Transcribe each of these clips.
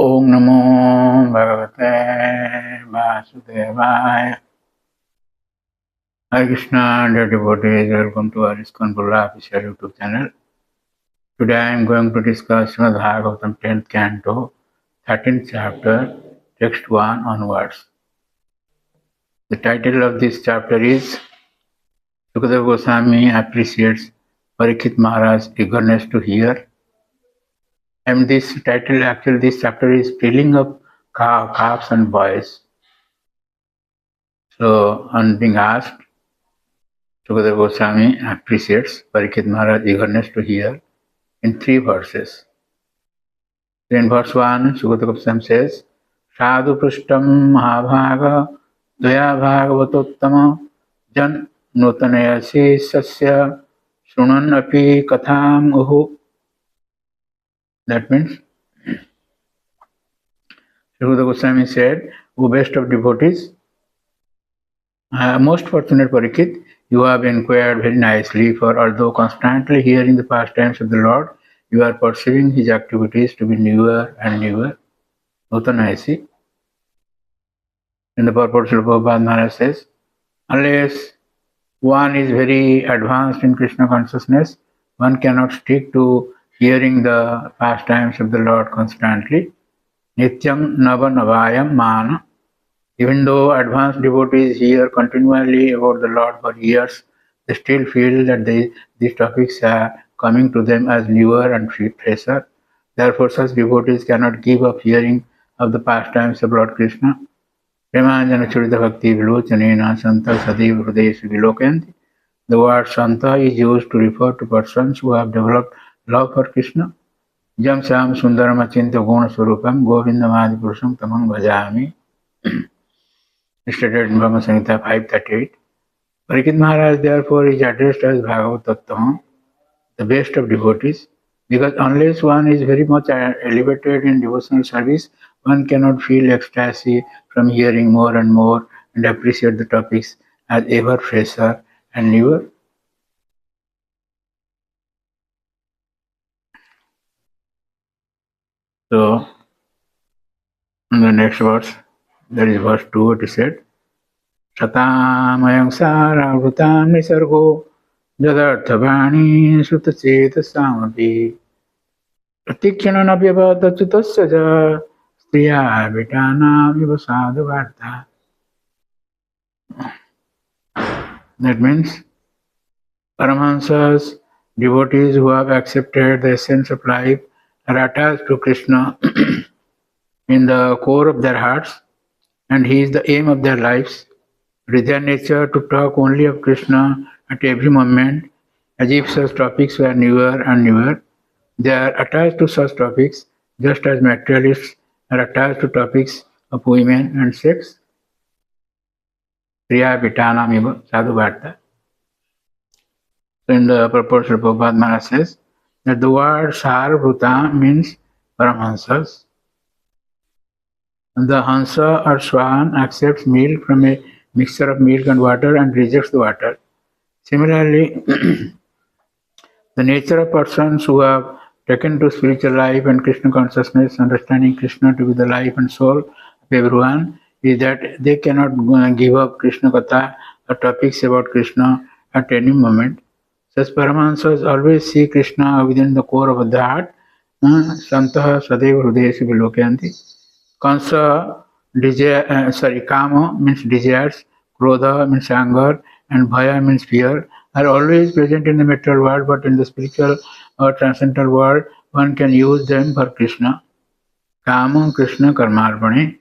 Om Namo Bhagavate Vasudevaya. Hare Krishna, dear devotees, welcome to our ISKCON official YouTube channel. Today I am going to discuss Srimad Bhagavatam 10th Canto, 13th chapter, text 1 onwards. The title of this chapter is Sukadeva Goswami appreciates Parikshit Maharaj's eagerness to hear. And this title, actually this chapter is filling up calves and boys. So on being asked, Sukadeva Goswami appreciates Parikshit Maharaj's eagerness to hear in 3 verses. So in verse 1, Sukadeva Goswami says, Sadhu Prishtam Mahabhaga Dvaya Bhagavatottama Jan Nutanayasi Sasya Shrunan Api Katham Uhu. That means, Sukadeva Goswami said, O best of devotees, most fortunate Parikshit, you have inquired very nicely, for although constantly hearing the pastimes of the Lord, you are perceiving his activities to be newer and newer. Nutanayasi. In the purport, Srila Prabhupada Maharaj says, unless one is very advanced in Krishna consciousness, one cannot stick to hearing the pastimes of the Lord constantly. Nityam Nava Navayam Mana. Even though advanced devotees hear continually about the Lord for years, they still feel that these topics are coming to them as newer and fresher. Therefore, such devotees cannot give up hearing of the pastimes of Lord Krishna. Premanjana Churita Bhakti Vilochanena Santa Sadeva Hrudesu Vilokanti. The word Santa is used to refer to persons who have developed love for Krishna. Jam Sam Sundaram Achinta Guna Swarupam Govindamadi Purusham Tamam Bhajami. Stated in Brahma Samhita 538. Parikshit Maharaj therefore is addressed as Bhagavatattama, the best of devotees, because unless one is very much elevated in devotional service, one cannot feel ecstasy from hearing more and more and appreciate the topics as ever fresher and newer. So, in the next verse, that is verse 2, it is said, Satamayam Saravrutam Nisargo Jadarthavani Sutachetasamati Pratikshanavyavadachutasya ja Striya Vitana Vivasadu Varta. That means Paramahansas, devotees who have accepted the essence of life, are attached to Krishna in the core of their hearts, and he is the aim of their lives. It is their nature to talk only of Krishna at every moment, as if such topics were newer and newer. They are attached to such topics just as materialists are attached to topics of women and sex. Priya Vitanamiva Sadhu Bharta. So in the purport, Srila Prabhupada Maharaj says that the word Sarvabhuta means Paramahansas. The Hansa or Swan accepts milk from a mixture of milk and water and rejects the water. Similarly, the nature of persons who have taken to spiritual life and Krishna consciousness, understanding Krishna to be the life and soul of everyone, is that they cannot give up Krishna Katha or topics about Krishna at any moment. Such Paramahansas always see Krishna within the core of the heart. Santaha Sadeva Hrudesu Vilokanti. Kama means desires, Krodha means anger, and Bhaya means fear, are always present in the material world, but in the spiritual or transcendental world, one can use them for Krishna. Kama Krishna Karmarpane.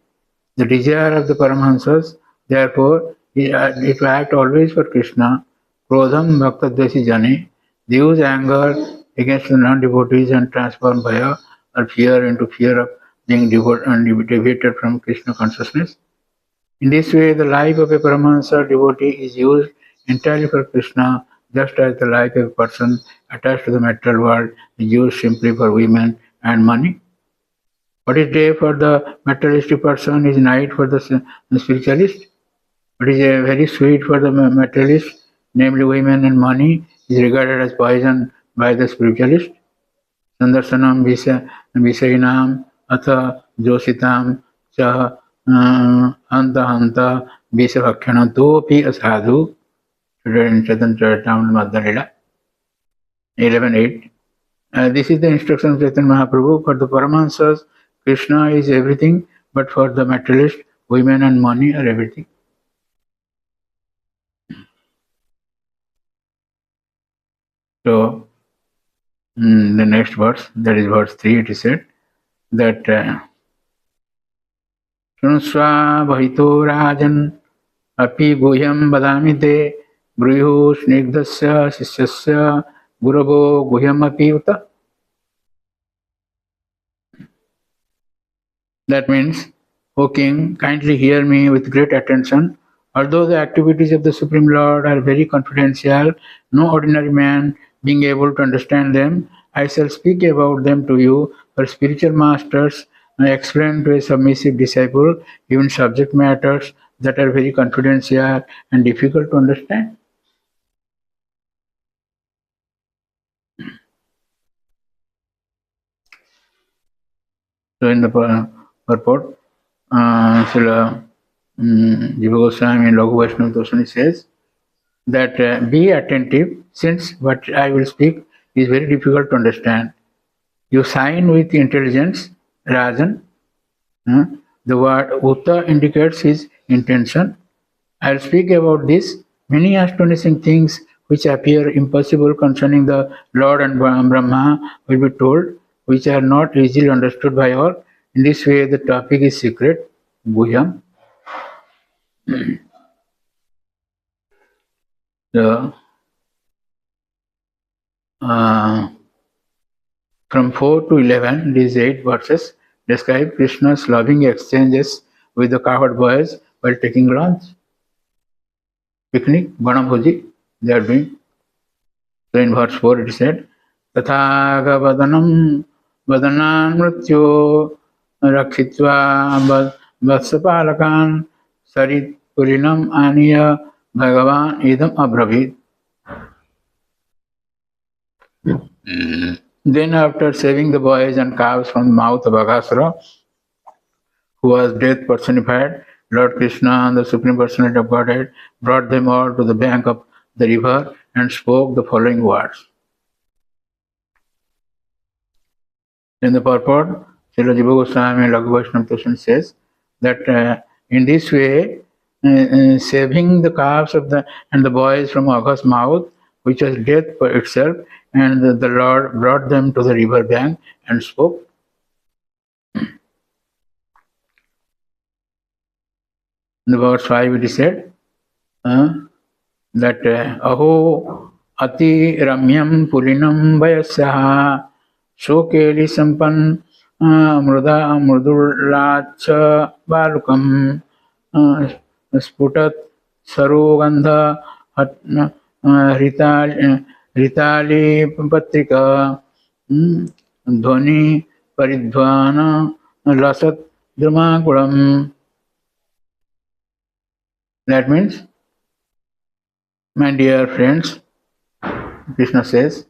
The desire of the Paramahansas, therefore, it will act always for Krishna. Krodham Bhaktadvesi Jani. They use anger against the non-devotees and transform Bhaya or fear into fear of being deviated from Krishna consciousness. In this way, the life of a Paramahansa devotee is used entirely for Krishna, just as the life of a person attached to the material world is used simply for women and money. What is day for the materialistic person is night for the spiritualist. What is very sweet for the materialist, namely women and money, is regarded as poison by the spiritualist. Sandarsanam Visayanam अथ जोषितां च हन्त हन्त विषभक्षणतोऽपि असाधु Chaitanya Lila 11:8. This is the instruction of Chaitanya Mahaprabhu. For the Paramahamsas, Krishna is everything, but for the materialist, women and money are everything. So, the next verse, that is verse 3, it is said that Shunusva Bhahito Rajan Api Guhyam Badami Te Bruyhu Snigdasya Sisyasya Guravo Guhyam Api Uta. That means, O king, kindly hear me with great attention. Although the activities of the Supreme Lord are very confidential, no ordinary man being able to understand them, I shall speak about them to you, for spiritual masters may explain to a submissive disciple even subject matters that are very confidential and difficult to understand. So in the purport, Srila Jiva Goswami in Laghu Vaishnava Dosani says that be attentive, since what I will speak is very difficult to understand. You sign with intelligence, Rajan. The word Uta indicates his intention. I will speak about this. Many astonishing things which appear impossible concerning the Lord and Brahma will be told, which are not easily understood by all. In this way, the topic is secret, Guhyam. The from 4 to 11, these 8 verses describe Krishna's loving exchanges with the cowherd boys while taking lunch, picnic, Banabhoji, they are doing. So in verse 4 it is said, Tathaga vadanam vadanan mrityo rakshitva vatsapalakan sarit purinam aniya bhagavan idam abravit. Then after saving the boys and calves from the mouth of Aghasura, who was death personified, Lord Krishna, the Supreme Personality of Godhead, brought them all to the bank of the river and spoke the following words. In the purport, Srila Jiva Goswami Laghu Vaishnava Dosani says that in this way, saving the calves of the boys from Agha's mouth, which was death for itself, and the Lord brought them to the river bank and spoke. In the verse 5 it is said that Aho Ati Ramyam Pulinam Vayasyaha Shokeli Sampan Mruda Mrudulacha Balukam Sputat Sarogandha Ritali Patrika Dhvani Paridhvana Lasat Dhrumakulam. That means, my dear friends, Krishna says,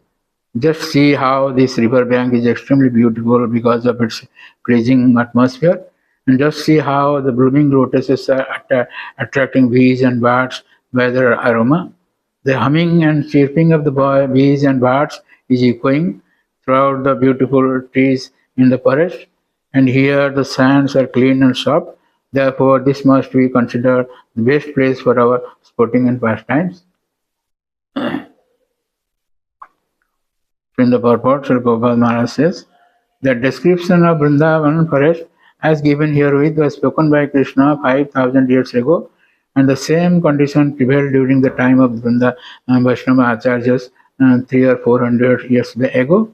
just see how this river bank is extremely beautiful because of its pleasing atmosphere, and just see how the blooming lotuses are attracting bees and birds by their aroma. The humming and chirping of the bees and birds is echoing throughout the beautiful trees in the forest, and here the sands are clean and soft. Therefore, this must be considered the best place for our sporting and pastimes. In the purport, Sri Gopal Maharaj says, the description of Vrindavan forest as given herewith was spoken by Krishna 5,000 years ago, and the same condition prevailed during the time of Vrinda Vaishnava Acharyas 300 or 400 years ago.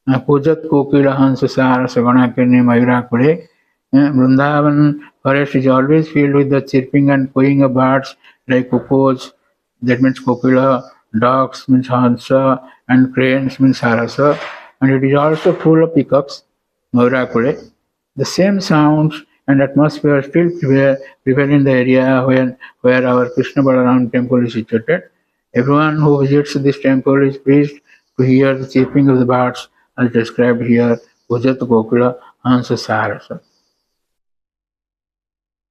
Pujat Kokila Hansusara Saganakirni Mayura Kule. Vrindavan forest is always filled with the chirping and cooing of birds like cuckoos, that means kokila, dogs means hansa, and cranes means sarasa, and it is also full of peacocks, Mayurakule. The same sounds and atmosphere still prevail in the area where our Krishna Balaram temple is situated. Everyone who visits this temple is pleased to hear the chirping of the birds as described here Ujat Gokula Hansa Sarasa.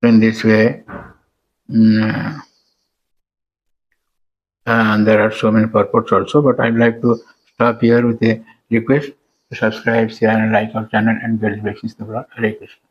In this way, mm, there are so many purports also, but I'd like to stop here with a request to subscribe, share, and like our channel and build blessings the Lord. Hare Krishna.